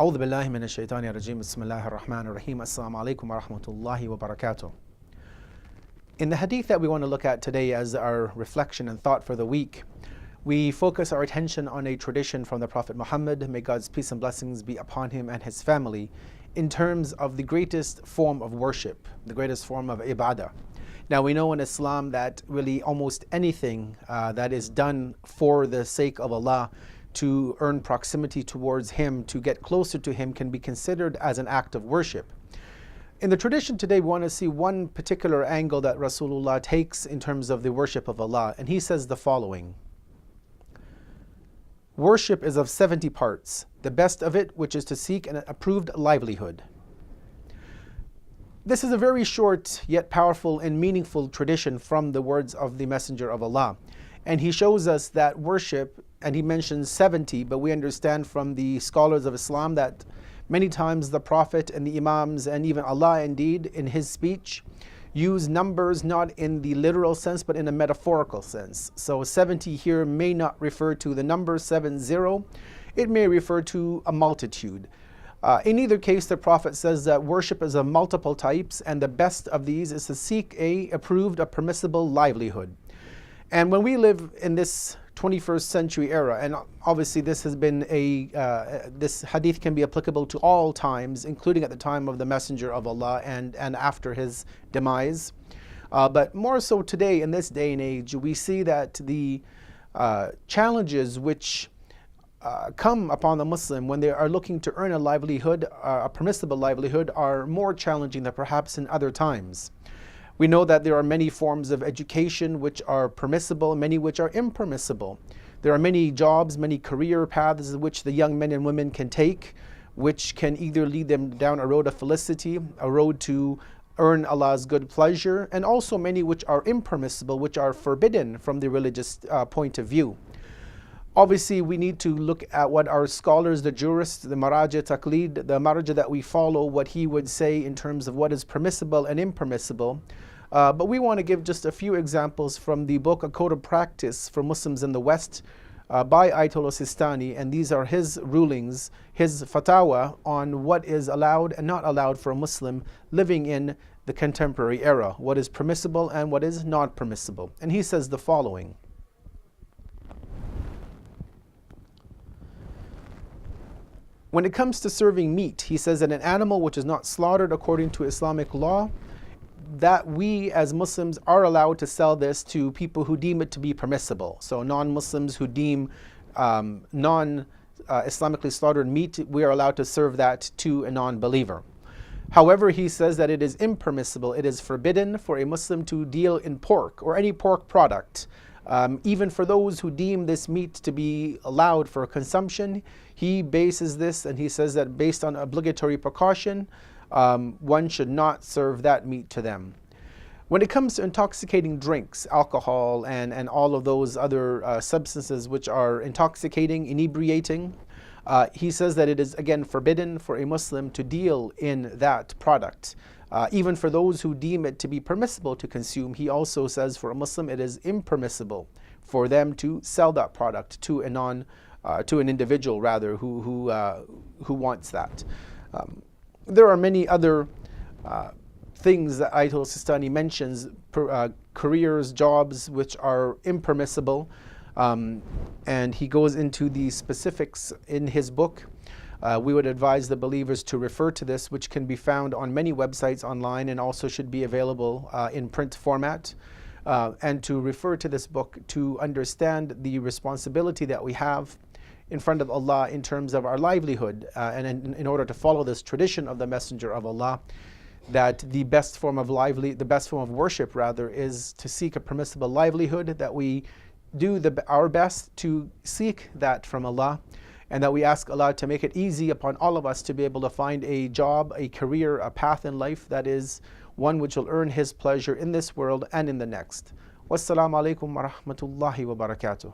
أعوذ بالله من الشيطان الرجيم بسم الله الرحمن الرحيم Assalamu alaikum wa rahmatullahi wa barakatuh. In the hadith that we want to look at today as our reflection and thought for the week, we focus our attention on a tradition from the Prophet Muhammad, may God's peace and blessings be upon him and his family, in terms of the greatest form of worship, the greatest form of ibadah. Now we know in Islam that really almost anything that is done for the sake of Allah, to earn proximity towards Him, to get closer to Him, can be considered as an act of worship. In the tradition today, we want to see one particular angle that Rasulullah takes in terms of the worship of Allah, and he says the following: worship is of 70 parts, the best of it which is to seek an approved livelihood. This is a very short yet powerful and meaningful tradition from the words of the Messenger of Allah. And he shows us that worship, and he mentions 70, but we understand from the scholars of Islam that many times the Prophet and the Imams and even Allah indeed in his speech use numbers not in the literal sense but in a metaphorical sense. So 70 here may not refer to the number 70, it may refer to a multitude. In either case, the Prophet says that worship is of multiple types, and the best of these is to seek a permissible livelihood. And when we live in this 21st century era, and obviously this has been this hadith can be applicable to all times, including at the time of the Messenger of Allah and after his demise. But more so today, in this day and age, we see that the challenges which come upon the Muslim when they are looking to earn a livelihood, a permissible livelihood, are more challenging than perhaps in other times. We know that there are many forms of education which are permissible, many which are impermissible. There are many jobs, many career paths which the young men and women can take, which can either lead them down a road of felicity, a road to earn Allah's good pleasure, and also many which are impermissible, which are forbidden from the religious point of view. Obviously, we need to look at what our scholars, the jurists, the maraja taqlid, the maraja that we follow, what he would say in terms of what is permissible and impermissible. But we want to give just a few examples from the book, A Code of Practice for Muslims in the West, by Ayatollah Sistani, and these are his rulings, his fatwa on what is allowed and not allowed for a Muslim living in the contemporary era, what is permissible and what is not permissible. And he says the following: when it comes to serving meat, he says that an animal which is not slaughtered according to Islamic law, that we as Muslims are allowed to sell this to people who deem it to be permissible. So non-Muslims who deem non-Islamically slaughtered meat, we are allowed to serve that to a non-believer. However, he says that it is impermissible, it is forbidden for a Muslim to deal in pork or any pork product. Even for those who deem this meat to be allowed for consumption, he bases this and he says that based on obligatory precaution, one should not serve that meat to them. When it comes to intoxicating drinks, alcohol and all of those other substances which are intoxicating, inebriating, he says that it is again forbidden for a Muslim to deal in that product. Even for those who deem it to be permissible to consume, he also says for a Muslim it is impermissible for them to sell that product to an individual rather who wants that. There are many other things that Ayatollah Sistani mentions, careers, jobs which are impermissible, and he goes into the specifics in his book. We would advise the believers to refer to this, which can be found on many websites online and also should be available in print format, and to refer to this book to understand the responsibility that we have in front of Allah in terms of our livelihood, and in order to follow this tradition of the Messenger of Allah, that the best form of worship rather is to seek a permissible livelihood, that we do our best to seek that from Allah, and that we ask Allah to make it easy upon all of us to be able to find a job, a career, a path in life that is one which will earn His pleasure in this world and in the next. Wassalamu alaikum wa rahmatullahi wa barakatuh.